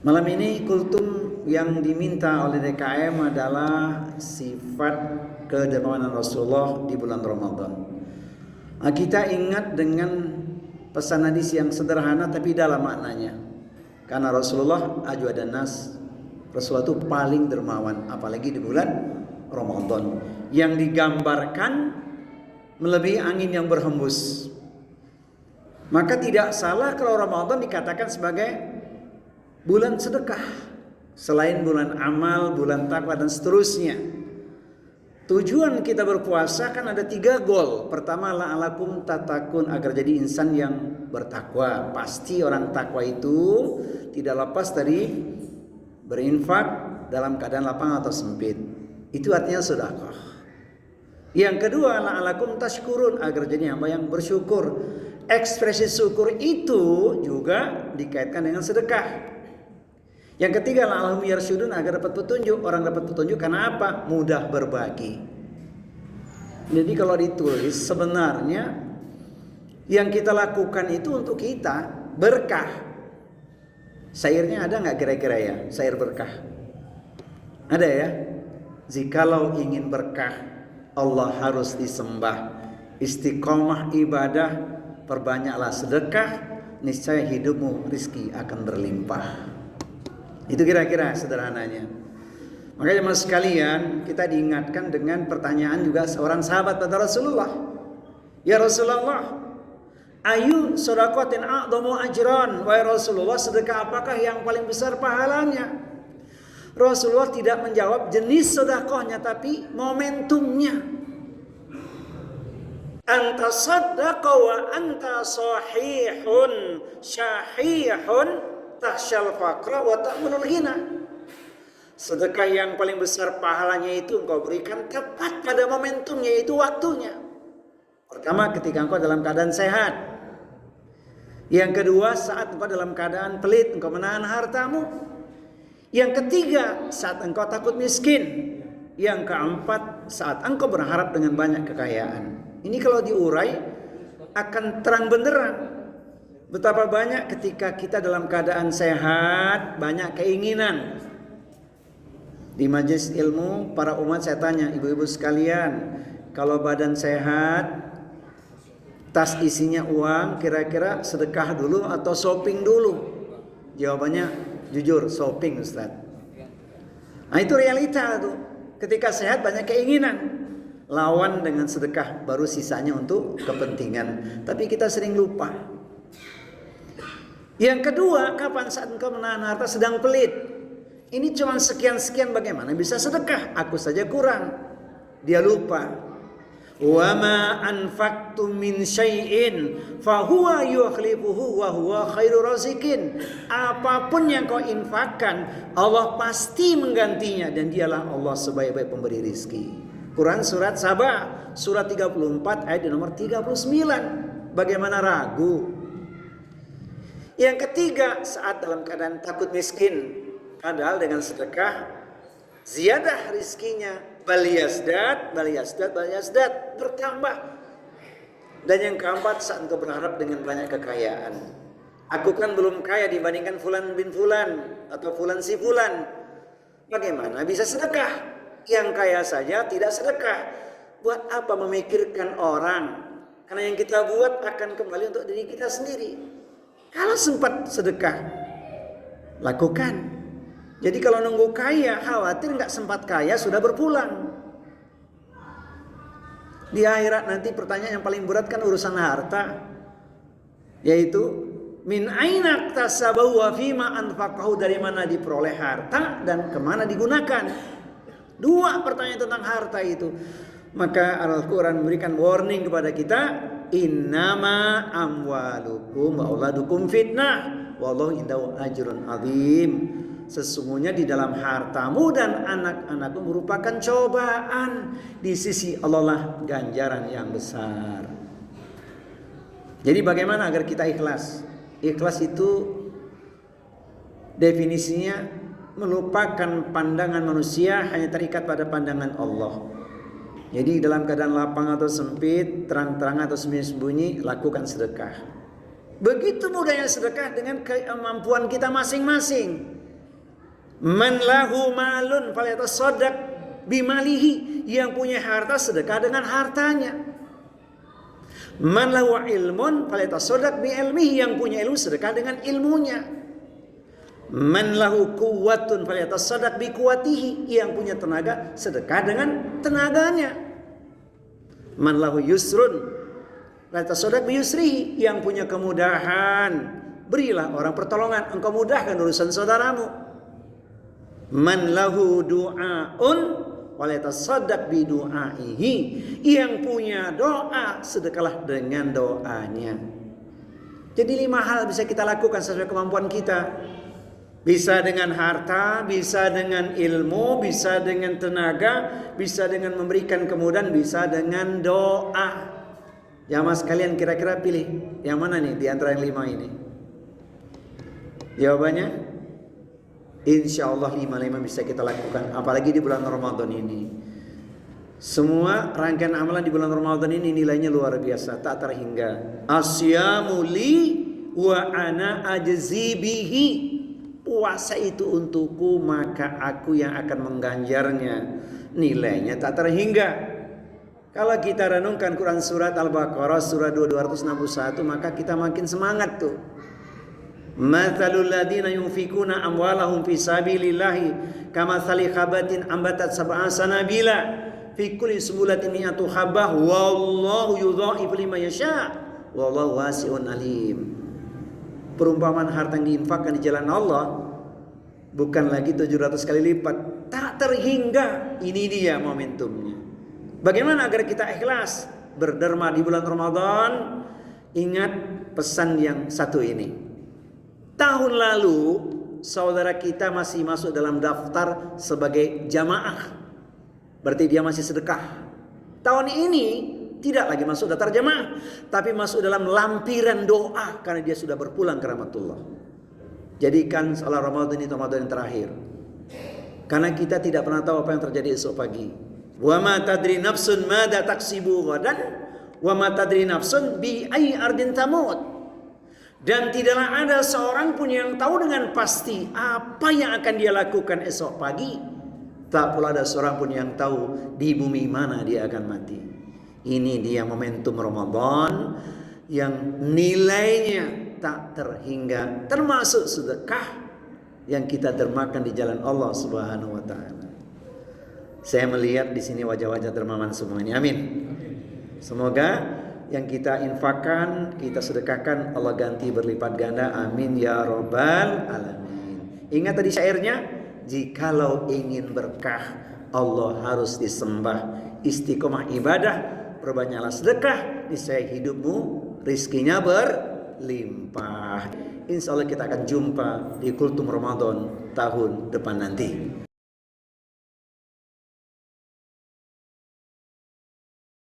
Malam ini kultum yang diminta oleh DKM adalah sifat kedermawanan Rasulullah di bulan Ramadan. Kita ingat dengan pesan hadis yang sederhana tapi dalam maknanya. Karena Rasulullah ajwadan nas, Rasulullah itu paling dermawan, apalagi di bulan Ramadan yang digambarkan melebihi angin yang berhembus. Maka tidak salah kalau Ramadan dikatakan sebagai bulan sedekah, selain bulan amal, bulan takwa dan seterusnya. Tujuan kita berpuasa kan ada 3 goal. Pertama, la'alakum tatakun, agar jadi insan yang bertakwa. Pasti orang takwa itu tidak lepas dari berinfak dalam keadaan lapang atau sempit. Itu artinya sedekah. Yang kedua, la'alakum tashkurun, agar jadi hamba yang bersyukur. Ekspresi syukur itu juga dikaitkan dengan sedekah. Yang ketiga, la'allahum yarsyudun, agar dapat petunjuk. Orang dapat petunjuk karena apa? Mudah berbagi. Jadi kalau ditulis sebenarnya yang kita lakukan itu untuk kita berkah. Syairnya ada nggak kira-kira ya? Syair berkah ada ya? Jikalau ingin berkah, Allah harus disembah. Istiqomah ibadah, perbanyaklah sedekah, niscaya hidupmu rizki akan berlimpah. Itu kira-kira sederhananya. Makanya jemaah sekalian, kita diingatkan dengan pertanyaan juga seorang sahabat pada Rasulullah. Ya Rasulullah, ayu sedekatin a'dhamu ajran? Wahai Rasulullah, sedekah apakah yang paling besar pahalanya? Rasulullah tidak menjawab jenis sedekahnya, tapi momentumnya. Anta saddaqa wa anta sahihun syahihun tahsyal faqra wa ta'munul ghina. Sedekah yang paling besar pahalanya itu engkau berikan tepat pada momentumnya, yaitu waktunya. Pertama, ketika engkau dalam keadaan sehat. Yang kedua, saat engkau dalam keadaan pelit, engkau menahan hartamu. Yang ketiga, saat engkau takut miskin. Yang keempat, saat engkau berharap dengan banyak kekayaan. Ini kalau diurai akan terang benderang. Betapa banyak ketika kita dalam keadaan sehat, banyak keinginan. Di majelis ilmu, para umat saya tanya, ibu-ibu sekalian, kalau badan sehat, tas isinya uang, kira-kira sedekah dulu atau shopping dulu? Jawabannya jujur, shopping Ustaz. Nah itu realita tuh. Ketika sehat banyak keinginan. Lawan dengan sedekah, baru sisanya untuk kepentingan. Tapi kita sering lupa. Yang kedua, kapan saat engkau menahan harta sedang pelit? Ini cuma sekian-sekian, bagaimana bisa sedekah? Aku saja kurang. Dia lupa. Wa ma anfaqtum min syai'in fa huwa yukhlifuhu wa huwa khairur raziqin. Apapun yang kau infakkan, Allah pasti menggantinya, dan dialah Allah sebaik-baik pemberi rizki. Quran surat Saba, surat 34 ayat nomor 39. Bagaimana ragu? Yang ketiga, saat dalam keadaan takut miskin, padahal dengan sedekah ziyadah rizkinya, bal yazdad bertambah. Dan yang keempat, saat engkau berharap dengan banyak kekayaan. Aku kan belum kaya dibandingkan fulan bin fulan atau fulan si fulan. Bagaimana bisa sedekah? Yang kaya saja tidak sedekah. Buat apa memikirkan orang? Karena yang kita buat akan kembali untuk diri kita sendiri. Kalau sempat sedekah, lakukan. Jadi kalau nunggu kaya, khawatir nggak sempat kaya sudah berpulang. Di akhirat nanti pertanyaan yang paling berat kan urusan harta, yaitu min aina iktasabahu wa fima anfaqahu, dari mana diperoleh harta dan kemana digunakan. 2 pertanyaan tentang harta itu. Maka Al-Quran memberikan warning kepada kita, innama amwalukum wa auladukum fitnah wallahu indahu ajrun azim. Sesungguhnya di dalam hartamu dan anak-anakmu merupakan cobaan, di sisi Allah lah ganjaran yang besar. Jadi bagaimana agar kita ikhlas? Ikhlas itu definisinya melupakan pandangan manusia, hanya terikat pada pandangan Allah. Jadi dalam keadaan lapang atau sempit, terang-terang atau sembunyi-sembunyi, lakukan sedekah. Begitu mudahnya sedekah dengan kemampuan kita masing-masing. Man lahu malun falyatasaddaq bimalihi, yang punya harta sedekah dengan hartanya. Man lahu ilmun falyatasaddaq bi ilmihi, yang punya ilmu sedekah dengan ilmunya. Man lahu quwwatun falyatasaddaq bi quwwatihi, yang punya tenaga sedekah dengan tenaganya. Man lahu yusrun falyatasaddaq bi yusrihi, yang punya kemudahan berilah orang pertolongan, engkau mudahkan urusan saudaramu. Man lahu du'aun walatasaddaq bi du'aihi, yang punya doa sedekahlah dengan doanya. Jadi 5 hal bisa kita lakukan sesuai kemampuan kita. Bisa dengan harta, bisa dengan ilmu, bisa dengan tenaga, bisa dengan memberikan kemudahan, bisa dengan doa. Jamaah sekalian, kira-kira pilih yang mana nih di antara yang 5 ini? Jawabannya insya Allah 5 bisa kita lakukan, apalagi di bulan Ramadan ini. Semua rangkaian amalan di bulan Ramadan ini nilainya luar biasa, tak terhingga. Asyamu li wa ana ajzi bihi, puasa itu untukku maka aku yang akan mengganjarnya. Nilainya tak terhingga. Kalau kita renungkan Quran surat Al-Baqarah surat 261, maka kita makin semangat tuh. Mathalul ladina yunfikuna amwalahum fi sabilillahi kamathali habatin ambatat sab'a sanabila fi kulli sumbulatin mi'atu habbah wallahu yudha'ifu liman yasha wallahu wasi'un alim. Perumpamaan harta yang diinfakkan di jalan Allah bukan lagi 700 kali lipat, tak terhingga. Ini dia momentumnya. Bagaimana agar kita ikhlas berderma di bulan Ramadan? Ingat pesan yang satu ini. Tahun lalu saudara kita masih masuk dalam daftar sebagai jamaah, berarti dia masih sedekah. Tahun ini tidak lagi masuk daftar jamaah, tapi masuk dalam lampiran doa karena dia sudah berpulang ke rahmatullah. Jadikan salat Ramadan ini Ramadan yang terakhir, karena kita tidak pernah tahu apa yang terjadi esok pagi. Wa ma tadri nafsun madza taksibu ghadan wa ma tadri nafsun bi ayyi ardin tamut. Dan tidaklah ada seorang pun yang tahu dengan pasti apa yang akan dia lakukan esok pagi. Tak pula ada seorang pun yang tahu di bumi mana dia akan mati. Ini dia momentum Ramadan yang nilainya tak terhingga, termasuk sedekah yang kita dermakan di jalan Allah Subhanahu wa taala. Saya melihat di sini wajah-wajah dermawan semuanya. Amin. Semoga yang kita infakkan, kita sedekahkan, Allah ganti berlipat ganda. Amin ya rabbal alamin. Ingat tadi syairnya, jikalau ingin berkah Allah harus disembah. Istiqomah ibadah, perbanyaklah sedekah, niscaya hidupmu rizkinya berlimpah. Insya Allah kita akan jumpa di Kultum Ramadan tahun depan nanti.